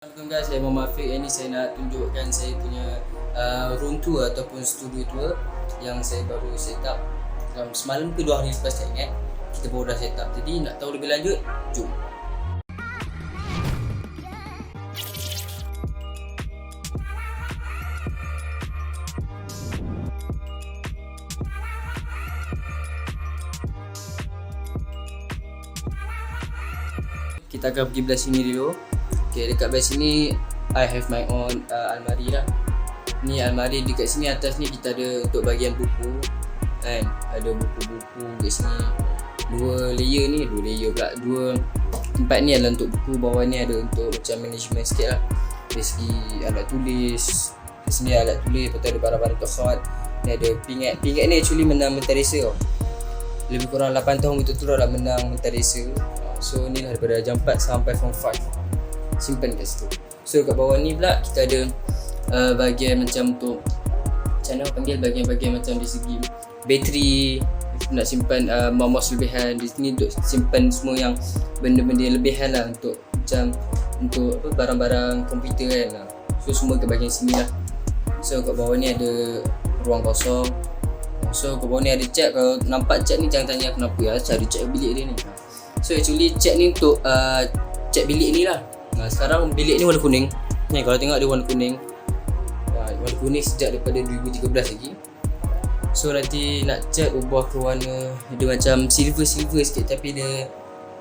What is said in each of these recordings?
Assalamualaikum guys, saya Muhammad Afiq. Ini saya nak tunjukkan saya punya room tour ataupun studio tour yang saya baru set up semalam ke 2 hari lepas, tak ingat. Kita baru dah set up. Jadi nak tahu lebih lanjut, jom. Kita akan pergi belah sini dulu. Okay, dekat belah sini I have my own almari lah. Ni almari, dekat sini atas ni kita ada untuk bahagian buku kan. Ada buku-buku kat sini. Dua layer tempat ni adalah untuk buku, bawah ni ada untuk macam management sikit lah. Dari segi alat tulis, di sini alat tulis, lepas tu ada barang-barang untuk khot. Ni ada pingat. Pingat ni actually menang Menteresa tau. Lebih kurang 8 tahun betul-betul dah menang Menteresa. So ni lah daripada jam 4 sampai form 5. Simpan kat situ. So kat bawah ni pula kita ada bahagian macam untuk macam mana panggil, bahagian-bahagian macam di segi bateri, nak simpan mouse lebihan. Di sini untuk simpan semua yang benda-benda lebihan lah, untuk macam untuk barang-barang komputer kan. So semua kat bahagian sini lah. So kat bawah ni ada ruang kosong. So kat bawah ni ada cat. Kalau nampak cat ni jangan tanya kenapa ya, cari cat bilik dia ni. So actually cat ni untuk cat bilik ni lah. Sekarang bilik ni warna kuning. Ni kalau tengok dia warna kuning. Warna kuning sejak daripada 2013 lagi. So nanti nak cat ubah ke warna, dia macam silver sikit, tapi dia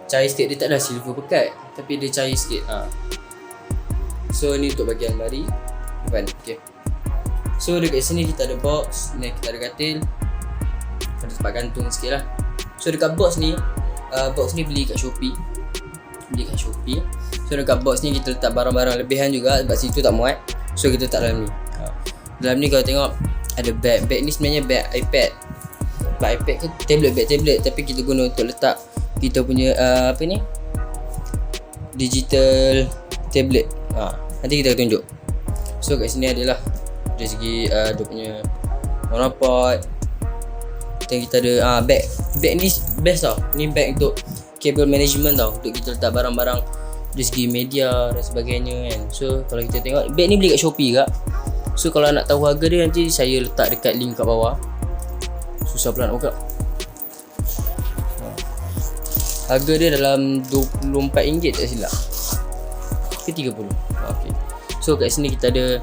cair sikit. Dia tak ada silver pekat, tapi dia cair sikit. So ni untuk bahagian almari depan. Okay. So dekat sini kita ada box, ni kita ada katil, ada tempat gantung sikit lah. So dekat box ni beli kat Shopee. So dekat box ni kita letak barang-barang lebihan juga, sebab situ tak muat. So kita letak dalam ni. Dalam ni kalau tengok ada bag. Bag ni sebenarnya bag iPad. Bag iPad ke bag tablet, tapi kita guna untuk letak kita punya digital tablet. Nanti kita tunjuk. So kat sini adalah dari segi dia punya monopod. Dan kita ada bag. Bag ni best tau. Ni bag untuk cable management tau, untuk kita letak barang-barang dari segi media dan sebagainya kan. So kalau kita tengok bag ni beli kat Shopee kak. So kalau nak tahu harga dia, nanti saya letak dekat link kat bawah. Susah pula nak buka. Harga dia dalam RM24 tak silap ke 30. Okay. So kat sini kita ada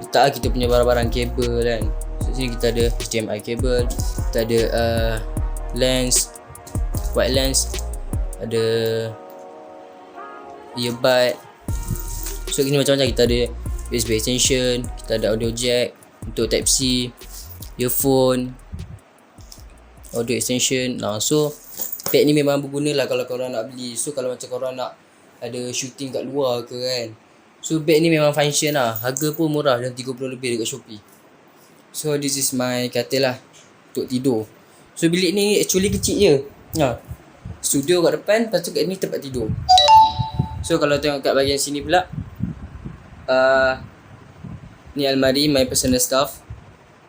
letak kita punya barang-barang kabel kan. So sini kita ada HDMI kabel, kita ada lens, wide lens, ada earbud. So ini macam-macam. Kita ada USB extension, kita ada audio jack untuk type C, earphone, audio extension. So pad ni memang berguna lah kalau korang nak beli. So kalau macam korang nak ada shooting kat luar ke kan, so bag ni memang function lah. Harga pun murah, dan 30 lebih dekat Shopee. So this is my katil lah untuk tidur. So bilik ni actually kecil je. Studio kat depan, lepas tu kat ni tempat tidur. So kalau tengok kat bahagian sini pula, ni almari my personal stuff.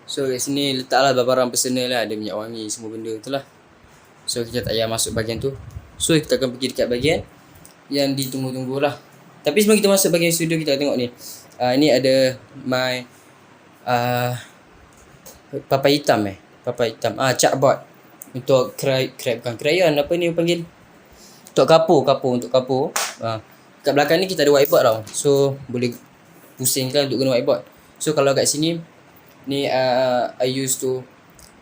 So kat sini letaklah barang-barang personal lah, ada minyak wangi, semua benda tu lah. So kita tak payah masuk bahagian tu. So kita akan pergi dekat bahagian yang ditunggu-tunggu lah. Tapi sebelum kita masuk bahagian studio, kita tengok ni. Ni ada my papan hitam chalkboard untuk bukan crayon, apa ni panggil, untuk kapur. Kat belakang ni kita ada whiteboard tau. So boleh pusing kan untuk guna whiteboard. So kalau kat sini ni I used to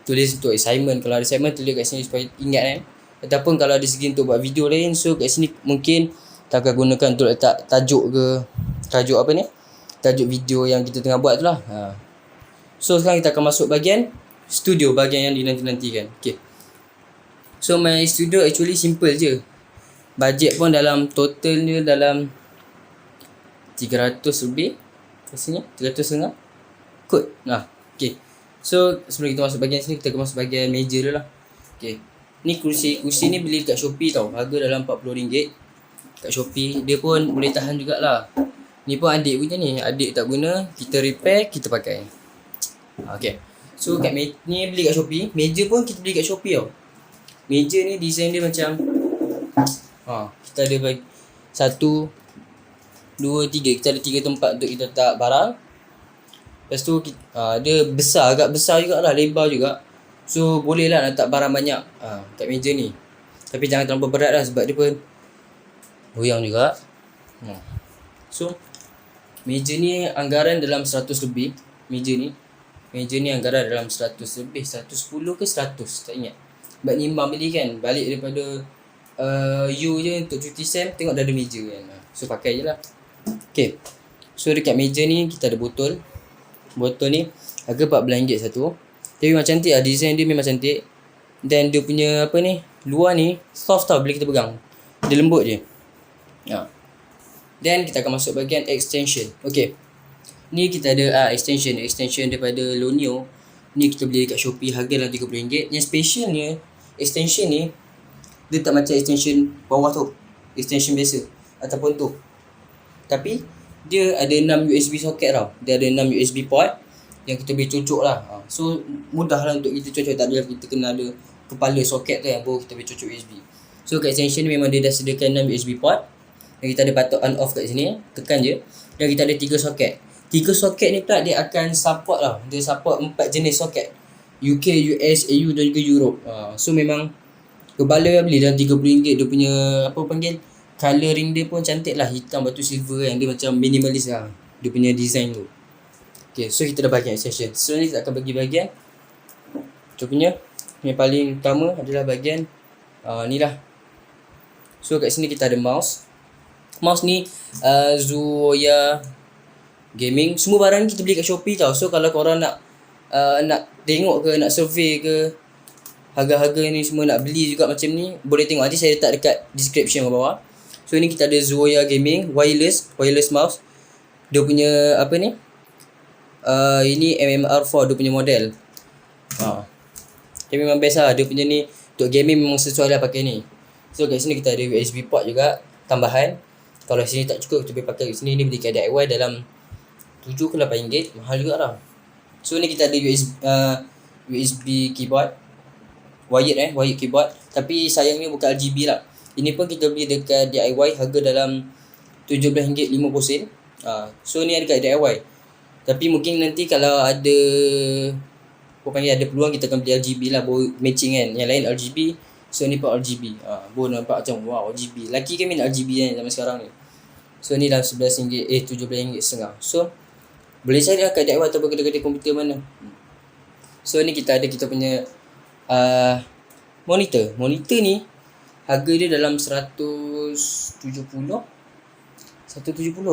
tulis untuk assignment. Kalau ada assignment, tulis kat sini supaya ingat Ataupun kalau ada segi untuk buat video lain, so kat sini mungkin kita akan gunakan untuk letak tajuk video yang kita tengah buat tu lah. So sekarang kita akan masuk bahagian studio, bahagian yang dinanti-nantikan. Okay. So my studio actually simple je. Bajet pun dalam total dia dalam 300 lebih. Rasanya 300 kot. Okay. So sebelum kita masuk bahagian sini, kita akan masuk bahagian meja dulu lah. Okay. Ni kursi ni beli kat Shopee tau. Harga dalam RM40 kat Shopee. Dia pun boleh tahan jugalah. Ni pun adik punya ni. Adik tak guna, kita repair, kita pakai. Okay. So kat ni beli kat Shopee. Meja pun kita beli kat Shopee tau. Meja ni design dia macam kita ada satu 2, 3. Kita ada 3 tempat untuk kita letak barang. Lepas tu dia besar, agak besar jugalah, lebar juga. So boleh lah nak letak barang banyak kat meja ni. Tapi jangan terlalu berat lah sebab dia pun goyang juga. So meja ni anggaran dalam 100 lebih. Meja ni anggaran dalam 100 lebih, 110 ke 100 tak ingat. Sebab ni Imam beli kan, balik daripada U je untuk cuti SEM, tengok dah ada meja kan. So pakai je lah. Okay, so dekat meja ni kita ada botol. Botol ni harga RM14 satu. Tapi memang cantik lah, design dia memang cantik. Dan dia punya apa ni, luar ni soft tau bila kita pegang. Dia lembut je. Then kita akan masuk bahagian extension. Okay, ni kita ada extension daripada Lonio. Ni kita beli dekat Shopee, harga dalam RM30. Yang specialnya extension ni, dia tak macam extension bawah tu, extension biasa ataupun tu, tapi dia ada 6 USB socket tau. Dia ada 6 USB port yang kita boleh cocok lah. So mudah lah untuk kita cocok. Tak adalah kita kena ada kepala socket tu yang baru kita boleh cocok USB. So kat extension ni memang dia dah sediakan 6 USB port. Dan kita ada button on off kat sini, tekan je. Dan kita ada 3 socket. 3 socket ni pula dia akan support lah. Dia support 4 jenis socket, UK, US, AU dan juga Europe. So memang kebala beli dalam RM30. Dia punya apa panggil, colouring dia pun cantik lah, hitam batu silver kan. Dia macam minimalis lah dia punya design tu. Okay, so kita dah bahagian extension. So ni kita akan bagi bahagian contohnya yang paling utama adalah bahagian ni lah. So kat sini kita ada mouse. Mouse ni Zoya Gaming. Semua barang ni kita beli kat Shopee tau. So kalau korang nak tengok ke, nak survey ke harga-harga ni semua, nak beli juga macam ni, boleh tengok. Nanti saya letak dekat description bawah. So ni kita ada Zoya Gaming wireless mouse. Dia punya apa ni, ini MMR4 dia punya model. Dia memang best lah. Dia punya ni untuk gaming memang sesuai lah pakai ni. So kat sini kita ada USB port juga tambahan. Kalau sini tak cukup, kita boleh pakai kat sini. Ni beli kat DIY dalam RM7 ke RM8. Mahal juga lah. So ni kita ada USB keyboard, wired keyboard. Tapi sayangnya bukan RGB lah. Ini pun kita beli dekat DIY, harga dalam RM17.50. So ni ada kat DIY. Tapi mungkin nanti kalau ada ada peluang, kita akan beli RGB lah, baru matching kan. Yang lain RGB, so ni pun RGB. Baru nampak macam wow RGB. Laki kan minat RGB kan zaman sekarang ni. So ni dalam RM11, RM17.50. So boleh cari lah kat DIY ataupun kedai-kedai komputer mana. So ni kita ada kita punya monitor. Monitor ni harga dia dalam 170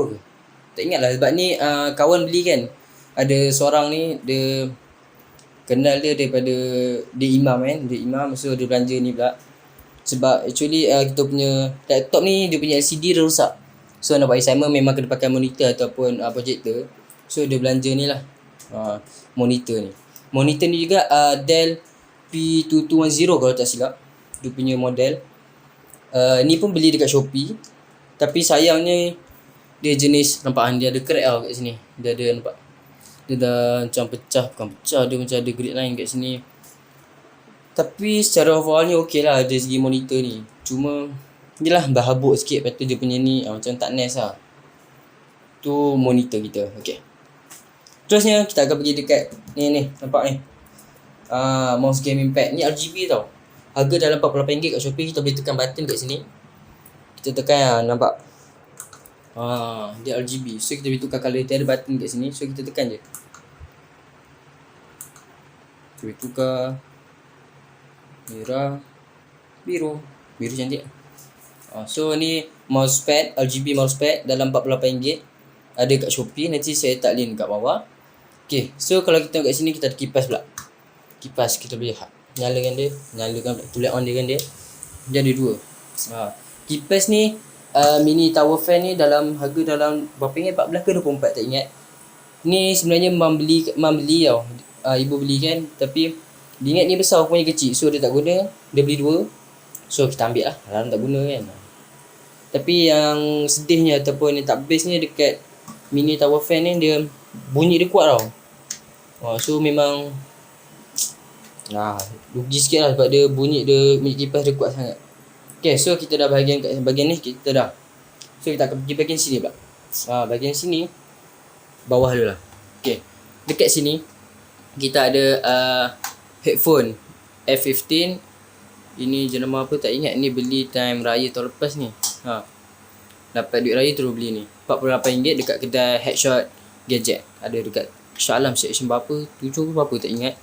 ke? Tak ingat lah sebab ni kawan beli kan. Ada seorang ni, dia kenal dia daripada dia imam kan. Dia imam, so dia belanja ni pula. Sebab actually kita punya laptop ni, dia punya LCD dah rosak. So nak buat assignment memang kena pakai monitor ataupun projector. So dia belanja ni lah, monitor ni. Monitor ni juga Dell P2210 kalau tak silap, dia punya model. Ni pun beli dekat Shopee. Tapi sayangnya dia jenis, nampak dia ada crack tau kat sini. Dia ada nampak, dia dah macam pecah. Bukan pecah, dia macam ada grid line kat sini. Tapi secara overallnya okey lah dari segi monitor ni. Cuma yelah berhabuk sikit. Lepas tu dia punya ni macam tak nice lah. Tu monitor kita. Okay, terusnya kita akan pergi dekat ni nampak ni, mouse gaming pad. Ni RGB tau. Harga dalam RM48 kat Shopee. Kita boleh tekan button kat sini. Kita tekan nampak. Dia RGB. So kita boleh tukar colour. Dia ada button kat sini. So kita tekan je. Kita boleh tukar merah, biru cantik. So ni mousepad, RGB mousepad dalam RM48. Ada kat Shopee. Nanti saya letak link kat bawah. Okay, so kalau kita tengok kat sini, kita ada kipas pula. Kipas kita boleh nyalakan dia, tulis on dia kan dia. Dia ada dua. Kipas ni mini tower fan ni dalam harga dalam berapa ringgit, 14 ke 24 tak ingat. Ni sebenarnya mam beli tau. Ibu beli kan, tapi dia ingat ni besar, punya kecil. So dia tak guna, dia beli dua. So kita ambil lah, alam tak guna kan. Tapi yang sedihnya ataupun yang tak bestnya dekat mini tower fan ni, dia bunyi dia kuat tau. So memang rugi sikit lah sebab dia bunyi kipas dia kuat sangat. Okay, so kita dah bahagian ni kita dah. So kita akan pergi bahagian sini pula. Bahagian sini bawah dulu lah. Okay, dekat sini kita ada headphone F15. Ini jenama apa tak ingat. Ni beli time raya tahun lepas ni. Dapat duit raya terus beli ni, RM48 dekat kedai Headshot Gadget. Ada dekat Shah Alam section berapa, 7 ke berapa tak ingat.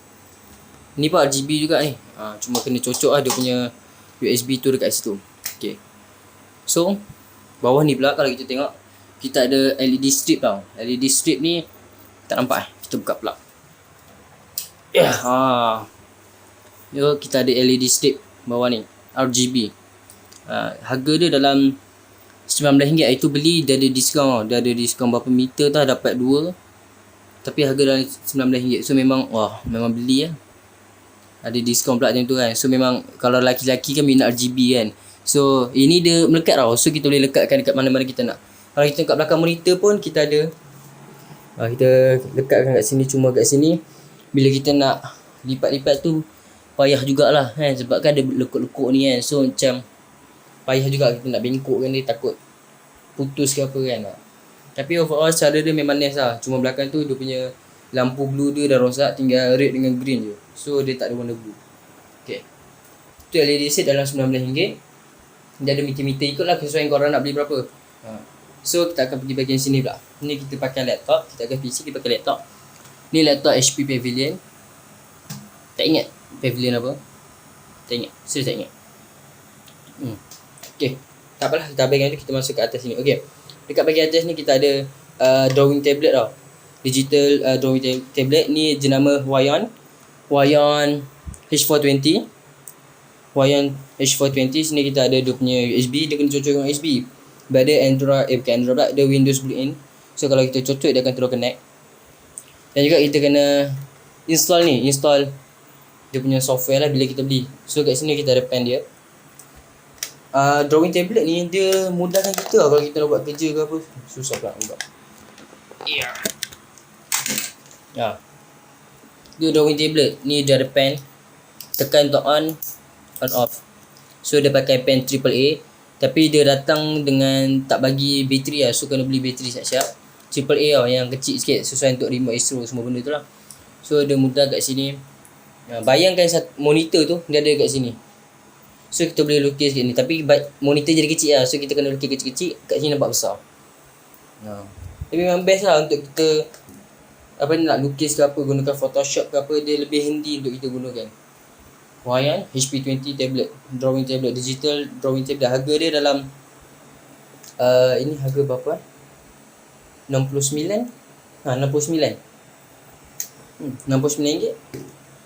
Ni pun RGB juga ni. Cuma kena cocok lah dia punya USB tu dekat situ. Okay, so bawah ni pula kalau kita tengok, kita ada LED strip tau. LED strip ni tak nampak kita buka pula. Yo, kita ada LED strip bawah ni RGB. Harga dia dalam RM19. Itu beli dia ada diskaun. Dia ada diskaun berapa meter tau, dapat 2. Tapi harga dalam RM19. So memang memang beli lah. Ada diskaun pula macam tu kan. So memang kalau lelaki-lelaki kan minat RGB kan. So ini dia melekat tau. So kita boleh lekatkan dekat mana-mana kita nak. Kalau kita kat belakang monitor pun kita ada. Kita lekatkan kat sini. Cuma kat sini bila kita nak lipat-lipat tu payah jugalah kan. Sebab kan ada lekuk-lekuk ni kan. So macam payah juga kita nak bengkok kan, dia takut putus ke apa kan. Tapi overall cara dia memang nice lah. Cuma belakang tu dia punya lampu blue dia dah rosak, tinggal red dengan green je. So dia tak ada warna blue. Okay, tu LED set dalam RM19. Dia ada meter-meter, ikutlah kesesuaian korang nak beli berapa. So kita akan pergi bahagian sini pula. Ni kita pakai laptop. Kita akan PC, kita pakai laptop. Ni laptop HP Pavilion. Tak ingat Pavilion apa? Tak ingat, serius tak ingat. Okay, tak apalah, kita habiskan tu, kita masuk ke atas sini. Okay, dekat bahagian atas ni kita ada drawing tablet tau. Digital drawing tablet. Ni jenama Huayon H420. Huayon H420. Sini kita ada dia punya USB. Dia kena cocok dengan USB. Ada Android, bukan Android pula, ada Windows built-in. So kalau kita cocok, dia akan terus connect. Dan juga kita kena install dia punya software lah bila kita beli. So kat sini kita ada pen dia. Drawing tablet ni dia mudahkan kita lah kalau kita nak buat kerja ke apa. Susah pula nak buat. Dia drawing tablet ni, dia ada pen. Tekan untuk on off. So dia pakai pen AAA. Tapi dia datang dengan tak bagi bateri lah. So kena beli bateri siap-siap. AAA tau, yang kecil sikit, sesuai untuk remote Astro semua benda tu lah. So dia mudah kat sini. Bayangkan monitor tu dia ada kat sini. So kita boleh lukis kat ni. Tapi monitor jadi kecil lah. So kita kena lukis kecil-kecil. Kat sini nampak besar. Tapi memang best lah untuk kita nak lukis ke apa, gunakan Photoshop ke apa. Dia lebih handy untuk kita gunakan. Huayon HP20 tablet, drawing tablet, digital drawing tablet. Harga dia dalam ini harga berapa? 69. 69. RM69.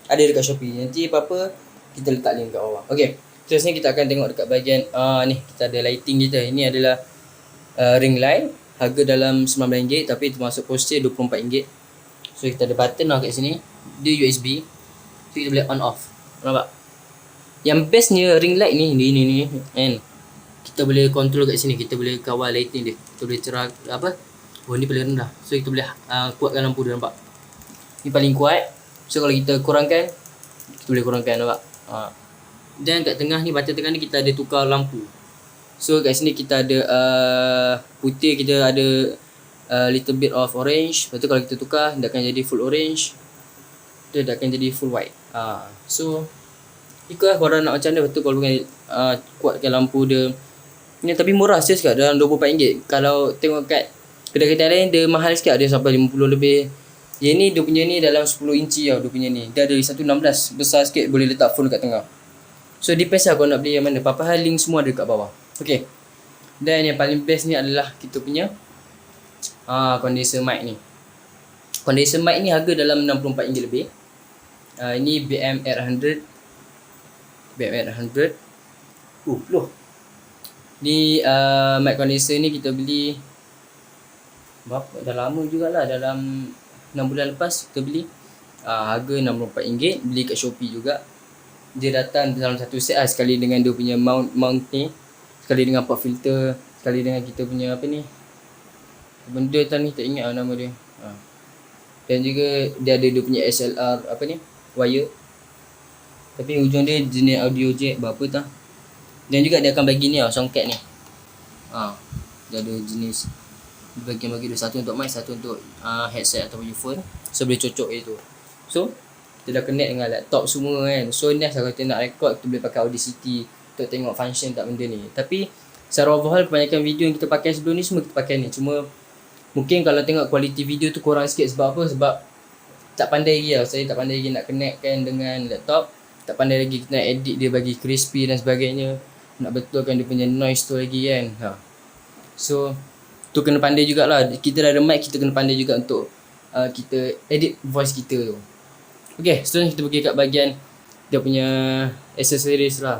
Ada dekat Shopee. Nanti apa-apa kita letak link kat bawah. Okey. Terusnya kita akan tengok dekat bahagian ni kita ada lighting kita. Ini adalah ring light. Harga dalam RM19 tapi termasuk poster RM24. So kita ada button lah kat sini. Dia USB. So kita boleh on off. Nampak? Yang bestnya ring light ni kan. Kita boleh control kat sini. Kita boleh kawal lighting dia. Kita boleh cerah apa? Ni paling rendah. So kita boleh kuatkan lampu dia, nampak? Ni paling kuat. So kalau kita kurangkan, kita boleh kurangkan, nampak? Dan kat tengah ni, bahagian tengah ni kita ada tukar lampu. So kat sini kita ada putih, kita ada little bit of orange. Lepas tu kalau kita tukar, dia akan jadi full orange. Dia akan jadi full white. So ikutlah korang nak macam mana. Betul kalau bukan kuatkan lampu dia ni. Tapi murah sikit dalam RM24. Kalau tengok kat kedai-kedai lain dia mahal sikit, dia sampai 50 lebih. Yang ni dia punya ni dalam 10 inci tau. Dia punya ni dia ada 116, besar sikit, boleh letak phone kat tengah. So depends lah kau nak beli yang mana. Apa-apa hal link semua ada kat bawah. Okay. Dan yang paling best ni adalah kita punya condenser mic ni. Condenser mic ni harga dalam RM64 lebih. Ini BM800. Loh. Ni mic condenser ni kita beli berapa? Dah lama jugalah, dalam 6 bulan lepas kita beli. Harga RM64, beli kat Shopee juga. Dia datang dalam satu set lah, sekali dengan dia punya mount ni, sekali dengan pop filter, sekali dengan kita punya apa ni, benda ni tak ingat nama dia. Dan juga dia ada dia punya SLR apa ni, wire. Tapi hujung dia jenis audio jack berapa tah. Dan juga dia akan bagi ni soundcard ni. Dia ada jenis bagi dua, satu untuk mic, satu untuk headset atau earphone. So boleh cocok itu. So kita dah connect dengan laptop semua kan. So next kalau kita nak record, kita boleh pakai Audacity untuk tengok function tak benda ni. Tapi secara overall kebanyakan video yang kita pakai sebelum ni semua kita pakai ni. Cuma mungkin kalau tengok kualiti video tu kurang sikit. Sebab apa? Sebab tak pandai lagi lah. Saya tak pandai lagi nak connectkan dengan laptop. Tak pandai lagi kita nak edit dia bagi crispy dan sebagainya. Nak betulkan dia punya noise tu lagi kan. So tu kena pandai jugalah. Kita dah ada mic, kita kena pandai juga untuk kita edit voice kita tu. Okay, seterusnya kita pergi kat bahagian dia punya accessories lah.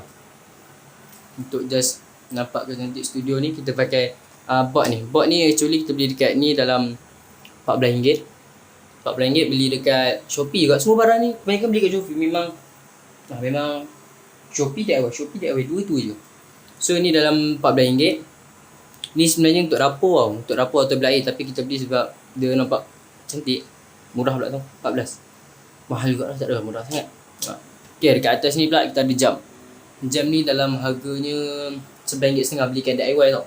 Untuk just nampak ke cantik studio ni, kita pakai board ni. Board ni actually kita beli dekat ni dalam RM14. RM14 beli dekat Shopee juga. Semua barang ni kebanyakan beli kat Shopee. Memang Shopee DIY dua tu je. So ni dalam RM14. Ni sebenarnya untuk dapur tau. Untuk dapur atau bilik air. Tapi kita beli sebab dia nampak cantik. Murah pula tu, 14. Mahal juga lah, tak ada murah sangat. Okay, dekat atas ni pula kita ada jam. Jam ni dalam harganya RM9.50 beli kat DIY tau.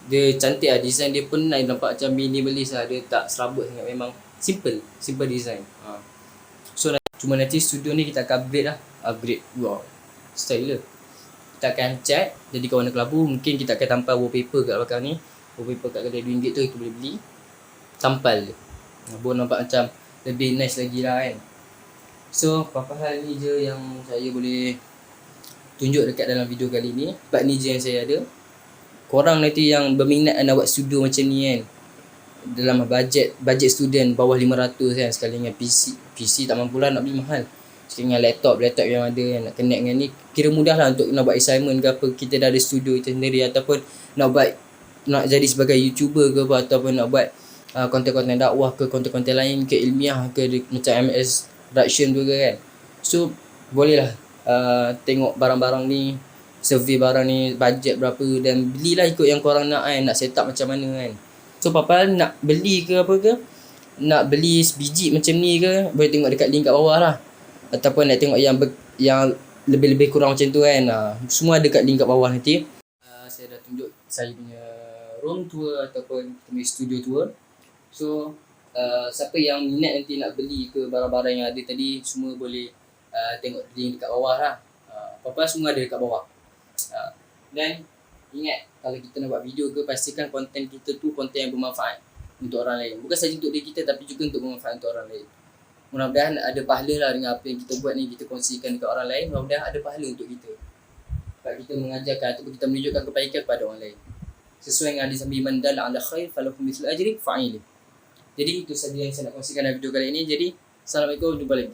Dia cantik lah, design dia pun nampak macam minimalist lah. Dia tak serabut sangat, memang simple design. So cuma nanti studio ni kita akan upgrade. Wow, style lah. Kita akan cat jadi warna kelabu. Mungkin kita akan tampal wallpaper kat belakang ni. Wallpaper kat kedai RM2 tu kita boleh beli, tampal je. Baru nampak macam lebih nice lagi lah kan. So apa hal ni je yang saya boleh tunjuk dekat dalam video kali ni. Sebab ni je yang saya ada. Korang nanti yang berminat nak buat studio macam ni kan, dalam budget student bawah 500 kan, sekali dengan PC tak mampu lah nak beli mahal. Sekali dengan laptop yang ada yang nak connect dengan ni, kira mudah lah untuk nak buat assignment ke apa. Kita dah ada studio kita sendiri, ataupun nak jadi sebagai YouTuber ke apa, ataupun nak buat konten-konten dakwah ke, konten-konten lain ke, ilmiah ke, macam MS Production tu ke kan. So boleh lah tengok barang-barang ni, survey barang ni bajet berapa, dan belilah ikut yang korang nak kan, nak set up macam mana kan. So apa-apa nak beli ke apa ke, nak beli sebiji macam ni ke, boleh tengok dekat link kat bawah lah. Ataupun nak tengok yang lebih-lebih kurang macam tu kan, semua ada kat link kat bawah nanti. Saya dah tunjuk saya punya room tour ataupun studio tour. So siapa yang minat nanti nak beli ke barang-barang yang ada tadi, semua boleh tengok link dekat bawah lah. Apa-apa semua ada dekat bawah. Dan ingat, kalau kita nak buat video ke, pastikan konten kita tu konten yang bermanfaat untuk orang lain. Bukan saja untuk diri kita, tapi juga untuk bermanfaat untuk orang lain. Mudah-mudahan ada pahala lah dengan apa yang kita buat ni, kita kongsikan dekat orang lain. Mudah-mudahan ada pahala untuk kita. Sebab kita mengajarkan ataupun kita menunjukkan kebaikan kepada orang lain. Sesuai dengan hadis Nabi, man dalla ala khair falahu mithlu ajri fa'ili. Jadi itu sahaja yang saya nak kongsikan dalam video kali ini. Jadi assalamualaikum, jumpa lagi.